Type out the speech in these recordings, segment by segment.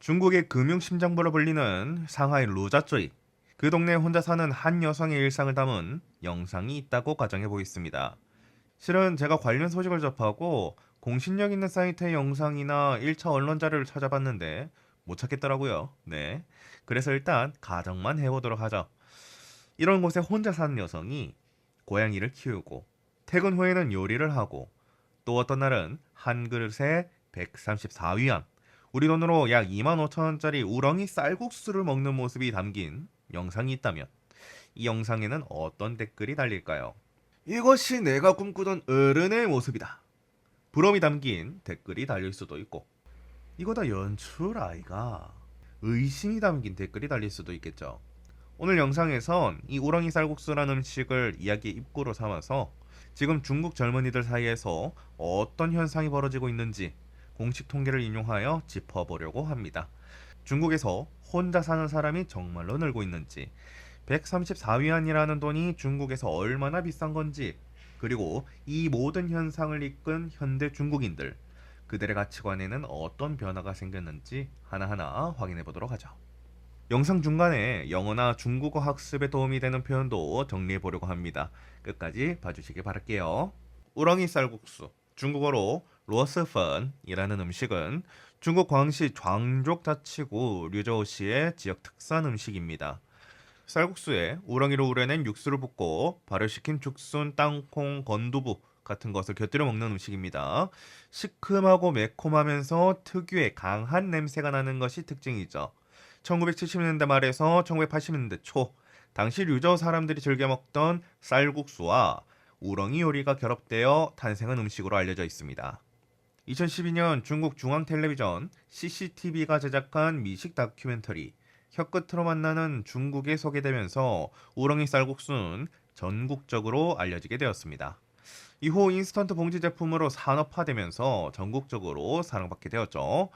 중국의 금융심장부로 불리는 상하이 루자조이. 그 동네에 혼자 사는 한 여성의 일상을 담은 영상이 있다고 가정해 보겠습니다. 실은 제가 관련 소식을 접하고 공신력 있는 사이트의 영상이나 1차 언론 자료를 찾아봤는데 못 찾겠더라고요. 네. 그래서 일단 가정만 해보도록 하죠. 이런 곳에 혼자 사는 여성이 고양이를 키우고 퇴근 후에는 요리를 하고 또 어떤 날은 한 그릇에 134위안, 우리 돈으로 약 2만 5천 원짜리 우렁이 쌀국수를 먹는 모습이 담긴 영상이 있다면 이 영상에는 어떤 댓글이 달릴까요? 이것이 내가 꿈꾸던 어른의 모습이다. 부러움이 담긴 댓글이 달릴 수도 있고, 이거 다 연출 아이가, 의심이 담긴 댓글이 달릴 수도 있겠죠. 오늘 영상에선 이 우렁이 쌀국수라는 음식을 이야기 입구로 삼아서 지금 중국 젊은이들 사이에서 어떤 현상이 벌어지고 있는지 공식 통계를 인용하여 짚어보려고 합니다. 중국에서 혼자 사는 사람이 정말로 늘고 있는지, 134위안이라는 돈이 중국에서 얼마나 비싼 건지, 그리고 이 모든 현상을 이끈 현대 중국인들, 그들의 가치관에는 어떤 변화가 생겼는지 하나하나 확인해 보도록 하죠. 영상 중간에 영어나 중국어 학습에 도움이 되는 표현도 정리해 보려고 합니다. 끝까지 봐주시기 바랄게요. 우렁이 쌀국수, 중국어로 로스펀이라는 음식은 중국 광시 광족 자치구 류저우시의 지역 특산 음식입니다. 쌀국수에 우렁이로 우려낸 육수를 붓고 발효시킨 죽순, 땅콩, 건두부 같은 것을 곁들여 먹는 음식입니다. 시큼하고 매콤하면서 특유의 강한 냄새가 나는 것이 특징이죠. 1970년대 말에서 1980년대 초, 당시 류저 사람들이 즐겨 먹던 쌀국수와 우렁이 요리가 결합되어 탄생한 음식으로 알려져 있습니다. 2012년 중국 중앙텔레비전 CCTV가 제작한 미식 다큐멘터리 혀끝으로 만나는 중국에 소개되면서 우렁이 쌀국수는 전국적으로 알려지게 되었습니다. 이후 인스턴트 봉지 제품으로 산업화되면서 전국적으로 사랑받게 되었죠.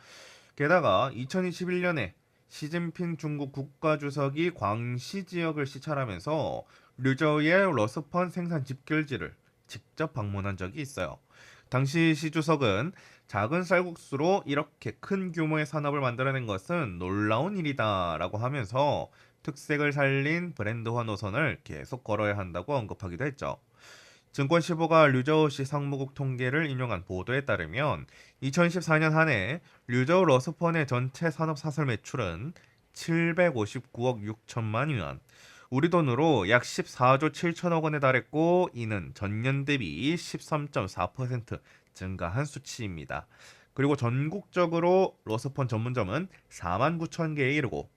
게다가 2021년에 시진핑 중국 국가주석이 광시 지역을 시찰하면서 류저우의 러스펀 생산 집결지를 직접 방문한 적이 있어요. 당시 시 주석은 작은 쌀국수로 이렇게 큰 규모의 산업을 만들어낸 것은 놀라운 일이다라고 하면서 특색을 살린 브랜드화 노선을 계속 걸어야 한다고 언급하기도 했죠. 증권시보가 류저우시 상무국 통계를 인용한 보도에 따르면 2014년 한 해 류저우 러스펀의 전체 산업 사설 매출은 759억 6천만 위안, 우리 돈으로 약 14조 7천억 원에 달했고 이는 전년 대비 13.4% 증가한 수치입니다. 그리고 전국적으로 러스펀 전문점은 4만 9천 개에 이르고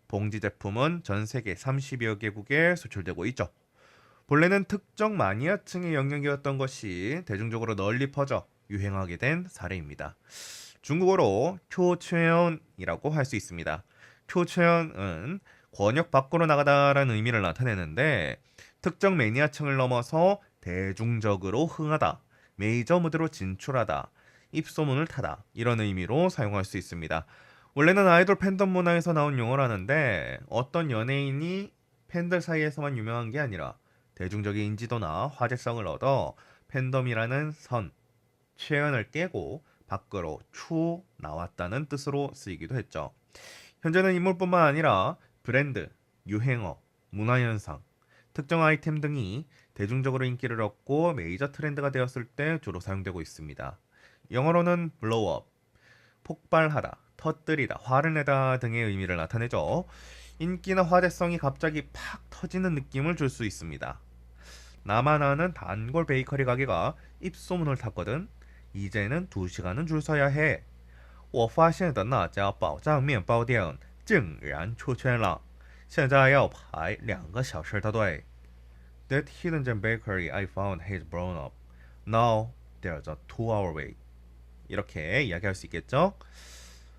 봉지 제품은 전 세계 30여 개국에 수출되고 있죠. 본래는 특정 마니아층의 영역이었던 것이 대중적으로 널리 퍼져 유행하게 된 사례입니다. 중국어로 초추연이라고 할 수 있습니다. 초추연은 권역 밖으로 나가다라는 의미를 나타내는데 특정 매니아층을 넘어서 대중적으로 흥하다, 메이저 무대로 진출하다, 입소문을 타다 이런 의미로 사용할 수 있습니다. 원래는 아이돌 팬덤 문화에서 나온 용어라는데 어떤 연예인이 팬들 사이에서만 유명한 게 아니라 대중적인 인지도나 화제성을 얻어 팬덤이라는 선, 최연을 깨고 밖으로 추 나왔다는 뜻으로 쓰이기도 했죠. 현재는 인물뿐만 아니라 브랜드, 유행어, 문화현상, 특정 아이템 등이 대중적으로 인기를 얻고 메이저 트렌드가 되었을 때 주로 사용되고 있습니다. 영어로는 blow up, 폭발하다, 터뜨리다, 화를 내다 등의 의미를 나타내죠. 인기나 화제성이 갑자기 팍 터지는 느낌을 줄 수 있습니다. 나만 아는 단골 베이커리 가게가 입소문을 탔거든. 이제는 2시간은 줄 서야 해. 我发现的那家爆酱面包店竟然出圈了，现在要排2个小时的队。 That hidden gem bakery I found has blown up. Now there's a 2-hour wait. 이렇게 이야기할 수 있겠죠?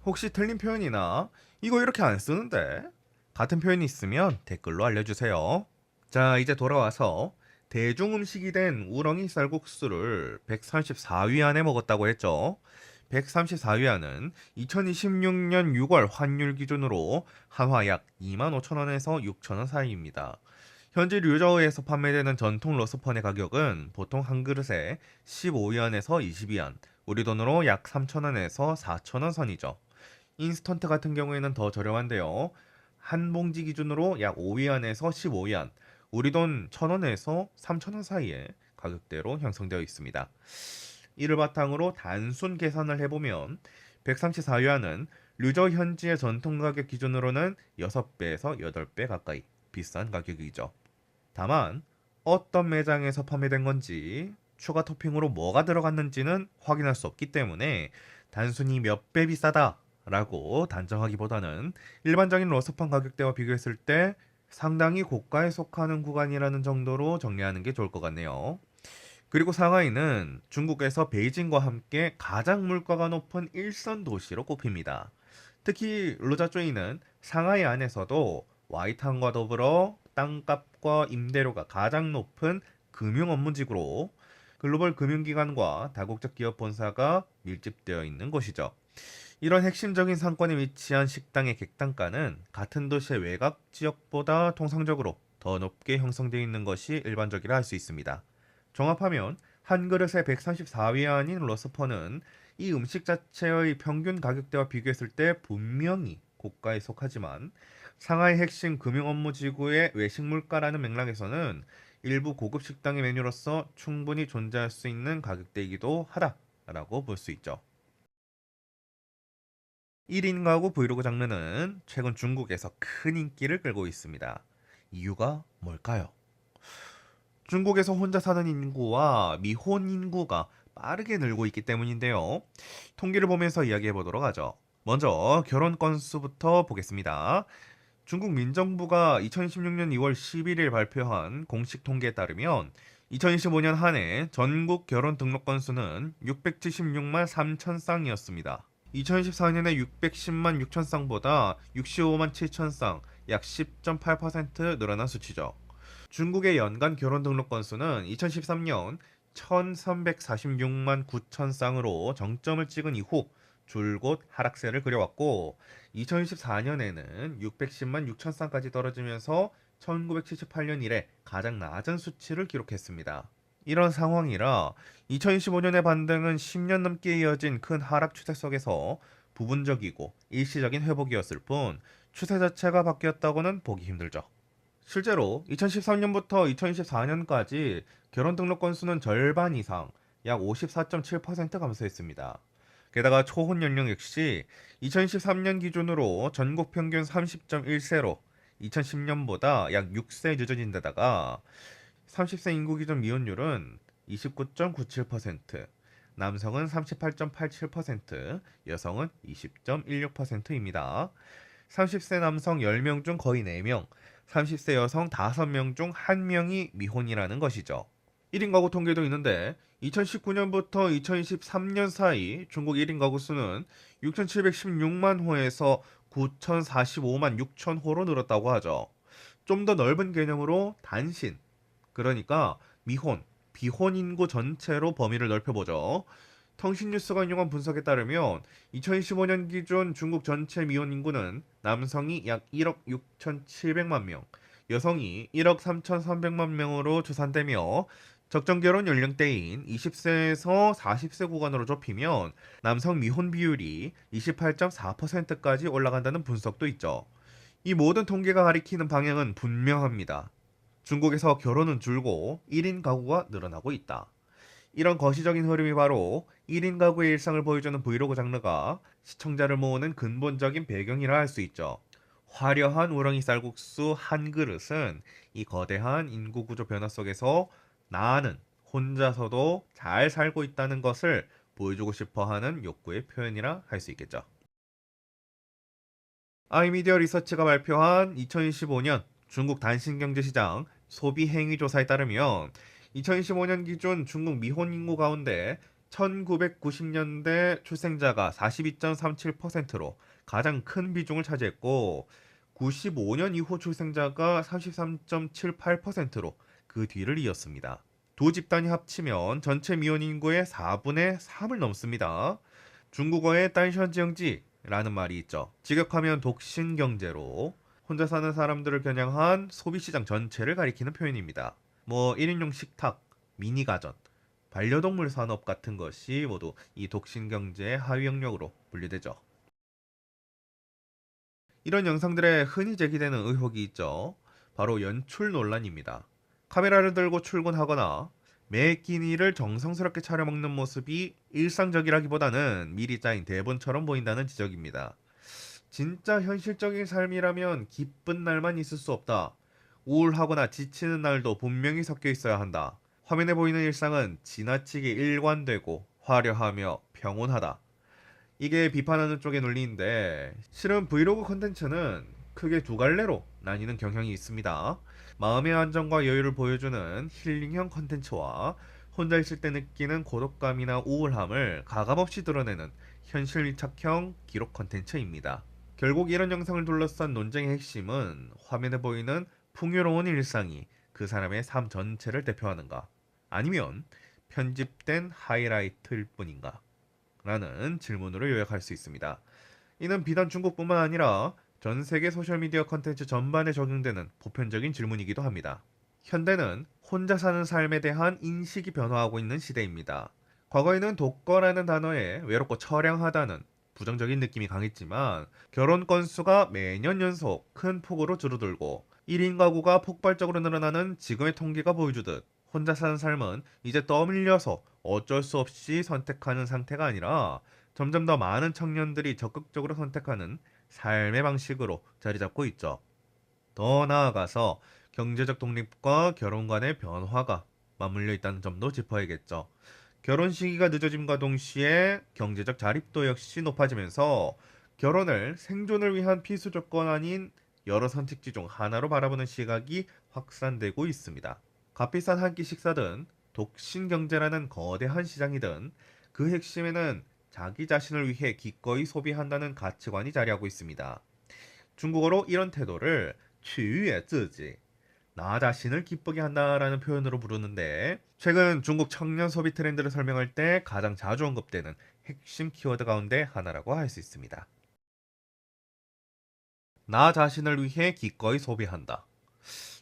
혹시 틀린 표현이나 이거 이렇게 안 쓰는데 같은 표현이 있으면 댓글로 알려주세요. 자, 이제 돌아와서 대중 음식이 된 우렁이 쌀국수를 134위안에 먹었다고 했죠. 134위안은 2026년 6월 환율 기준으로 한화 약 2만 5천 원에서 6천 원 사이입니다. 현재 류저우에서 판매되는 전통 러스펀의 가격은 보통 한 그릇에 15위안에서 20위안, 우리 돈으로 약 3천 원에서 4천 원 선이죠. 인스턴트 같은 경우에는 더 저렴한데요. 한 봉지 기준으로 약 5위안에서 15위안, 우리 돈 1,000원에서 3,000원 사이의 가격대로 형성되어 있습니다. 이를 바탕으로 단순 계산을 해보면 134위안은 류저 현지의 전통 가격 기준으로는 6배에서 8배 가까이 비싼 가격이죠. 다만 어떤 매장에서 판매된 건지 추가 토핑으로 뭐가 들어갔는지는 확인할 수 없기 때문에 단순히 몇 배 비싸다라고 단정하기보다는 일반적인 러스판 가격대와 비교했을 때 상당히 고가에 속하는 구간이라는 정도로 정리하는 게 좋을 것 같네요. 그리고 상하이는 중국에서 베이징과 함께 가장 물가가 높은 일선 도시로 꼽힙니다. 특히 루자조이는 상하이 안에서도 와이탄과 더불어 땅값과 임대료가 가장 높은 금융 업무지구로 글로벌 금융기관과 다국적 기업 본사가 밀집되어 있는 곳이죠. 이런 핵심적인 상권에 위치한 식당의 객단가는 같은 도시의 외곽 지역보다 통상적으로 더 높게 형성되어 있는 것이 일반적이라 할 수 있습니다. 종합하면 한 그릇에 134위안인 러스퍼는 이 음식 자체의 평균 가격대와 비교했을 때 분명히 고가에 속하지만 상하이 핵심 금융 업무 지구의 외식 물가라는 맥락에서는 일부 고급 식당의 메뉴로서 충분히 존재할 수 있는 가격대이기도 하다라고 볼 수 있죠. 1인 가구 브이로그 장르는 최근 중국에서 큰 인기를 끌고 있습니다. 이유가 뭘까요? 중국에서 혼자 사는 인구와 미혼 인구가 빠르게 늘고 있기 때문인데요. 통계를 보면서 이야기해 보도록 하죠. 먼저 결혼 건수부터 보겠습니다. 중국 민정부가 2016년 2월 11일 발표한 공식 통계에 따르면 2025년 한 해 전국 결혼 등록 건수는 676만 3천 쌍이었습니다. 2014년에 610만 6천 쌍보다 65만 7천 쌍, 약 10.8% 늘어난 수치죠. 중국의 연간 결혼 등록 건수는 2013년 1346만 9천 쌍으로 정점을 찍은 이후 줄곧 하락세를 그려왔고 2014년에는 610만 6천 쌍까지 떨어지면서 1978년 이래 가장 낮은 수치를 기록했습니다. 이런 상황이라 2025년의 반등은 10년 넘게 이어진 큰 하락 추세 속에서 부분적이고 일시적인 회복이었을 뿐 추세 자체가 바뀌었다고는 보기 힘들죠. 실제로 2013년부터 2024년까지 결혼 등록 건수는 절반 이상, 약 54.7% 감소했습니다. 게다가 초혼 연령 역시 2013년 기준으로 전국 평균 30.1세로 2010년보다 약 6세 늦어진 데다가 30세 인구 기준 미혼율은 29.97%, 남성은 38.87%, 여성은 20.16%입니다. 30세 남성 10명 중 거의 4명, 30세 여성 5명 중 1명이 미혼이라는 것이죠. 1인 가구 통계도 있는데 2019년부터 2023년 사이 중국 1인 가구 수는 6,716만 호에서 9,045만 6천 호로 늘었다고 하죠. 좀 더 넓은 개념으로 단신, 그러니까 미혼, 비혼 인구 전체로 범위를 넓혀보죠. 통신뉴스가 인용한 분석에 따르면 2015년 기준 중국 전체 미혼 인구는 남성이 약 1억 6,700만 명, 여성이 1억 3,300만 명으로 추산되며 적정 결혼 연령대인 20세에서 40세 구간으로 좁히면 남성 미혼 비율이 28.4%까지 올라간다는 분석도 있죠. 이 모든 통계가 가리키는 방향은 분명합니다. 중국에서 결혼은 줄고 1인 가구가 늘어나고 있다. 이런 거시적인 흐름이 바로 1인 가구의 일상을 보여주는 브이로그 장르가 시청자를 모으는 근본적인 배경이라 할 수 있죠. 화려한 우렁이 쌀국수 한 그릇은 이 거대한 인구 구조 변화 속에서 나는 혼자서도 잘 살고 있다는 것을 보여주고 싶어 하는 욕구의 표현이라 할 수 있겠죠. 아이미디어 리서치가 발표한 2025년 중국 단신경제시장 소비행위조사에 따르면 2025년 기준 중국 미혼 인구 가운데 1990년대 출생자가 42.37%로 가장 큰 비중을 차지했고 95년 이후 출생자가 33.78%로 그 뒤를 이었습니다. 두 집단이 합치면 전체 미혼 인구의 4분의 3을 넘습니다. 중국어에 딴션지영지라는 말이 있죠. 직역하면 독신 경제로 혼자 사는 사람들을 겨냥한 소비시장 전체를 가리키는 표현입니다. 뭐 1인용 식탁, 미니 가전, 반려동물 산업 같은 것이 모두 이 독신 경제의 하위 영역으로 분류되죠. 이런 영상들에 흔히 제기되는 의혹이 있죠. 바로 연출 논란입니다. 카메라를 들고 출근하거나 매 끼니를 정성스럽게 차려먹는 모습이 일상적이라기보다는 미리 짜인 대본처럼 보인다는 지적입니다. 진짜 현실적인 삶이라면 기쁜 날만 있을 수 없다. 우울하거나 지치는 날도 분명히 섞여 있어야 한다. 화면에 보이는 일상은 지나치게 일관되고 화려하며 평온하다. 이게 비판하는 쪽의 논리인데, 실은 브이로그 컨텐츠는 크게 두 갈래로 나뉘는 경향이 있습니다. 마음의 안정과 여유를 보여주는 힐링형 컨텐츠와 혼자 있을 때 느끼는 고독감이나 우울함을 가감없이 드러내는 현실 밀착형 기록 컨텐츠입니다. 결국 이런 영상을 둘러싼 논쟁의 핵심은 화면에 보이는 풍요로운 일상이 그 사람의 삶 전체를 대표하는가, 아니면 편집된 하이라이트일 뿐인가 라는 질문으로 요약할 수 있습니다. 이는 비단 중국뿐만 아니라 전 세계 소셜미디어 컨텐츠 전반에 적용되는 보편적인 질문이기도 합니다. 현대는 혼자 사는 삶에 대한 인식이 변화하고 있는 시대입니다. 과거에는 독거라는 단어에 외롭고 처량하다는 부정적인 느낌이 강했지만, 결혼 건수가 매년 연속 큰 폭으로 줄어들고 1인 가구가 폭발적으로 늘어나는 지금의 통계가 보여주듯, 혼자 사는 삶은 이제 떠밀려서 어쩔 수 없이 선택하는 상태가 아니라 점점 더 많은 청년들이 적극적으로 선택하는 삶의 방식으로 자리 잡고 있죠. 더 나아가서 경제적 독립과 결혼 간의 변화가 맞물려 있다는 점도 짚어야겠죠. 결혼 시기가 늦어짐과 동시에 경제적 자립도 역시 높아지면서 결혼을 생존을 위한 필수 조건 아닌 여러 선택지 중 하나로 바라보는 시각이 확산되고 있습니다. 값비싼 한 끼 식사든 독신 경제라는 거대한 시장이든, 그 핵심에는 자기 자신을 위해 기꺼이 소비한다는 가치관이 자리하고 있습니다. 중국어로 이런 태도를 取悦自己, 나 자신을 기쁘게 한다라는 표현으로 부르는데, 최근 중국 청년 소비 트렌드를 설명할 때 가장 자주 언급되는 핵심 키워드 가운데 하나라고 할 수 있습니다. 나 자신을 위해 기꺼이 소비한다.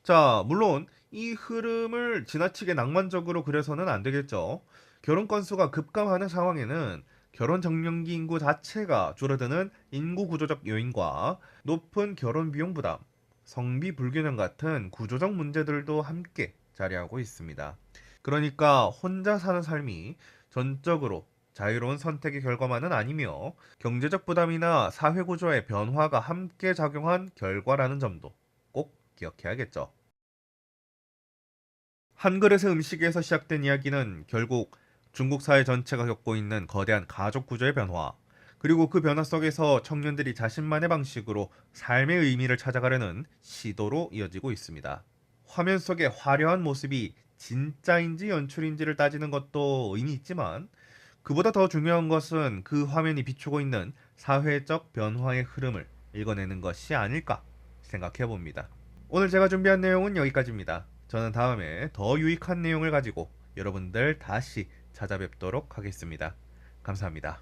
자, 물론 이 흐름을 지나치게 낭만적으로 그려서는 안 되겠죠. 결혼 건수가 급감하는 상황에는 결혼 정년기 인구 자체가 줄어드는 인구 구조적 요인과 높은 결혼 비용 부담, 성비 불균형 같은 구조적 문제들도 함께 자리하고 있습니다. 그러니까 혼자 사는 삶이 전적으로 자유로운 선택의 결과만은 아니며, 경제적 부담이나 사회 구조의 변화가 함께 작용한 결과라는 점도 꼭 기억해야겠죠. 한 그릇의 음식에서 시작된 이야기는 결국 중국 사회 전체가 겪고 있는 거대한 가족 구조의 변화, 그리고 그 변화 속에서 청년들이 자신만의 방식으로 삶의 의미를 찾아가려는 시도로 이어지고 있습니다. 화면 속의 화려한 모습이 진짜인지 연출인지를 따지는 것도 의미 있지만, 그보다 더 중요한 것은 그 화면이 비추고 있는 사회적 변화의 흐름을 읽어내는 것이 아닐까 생각해 봅니다. 오늘 제가 준비한 내용은 여기까지입니다. 저는 다음에 더 유익한 내용을 가지고 여러분들 다시 찾아뵙도록 하겠습니다. 감사합니다.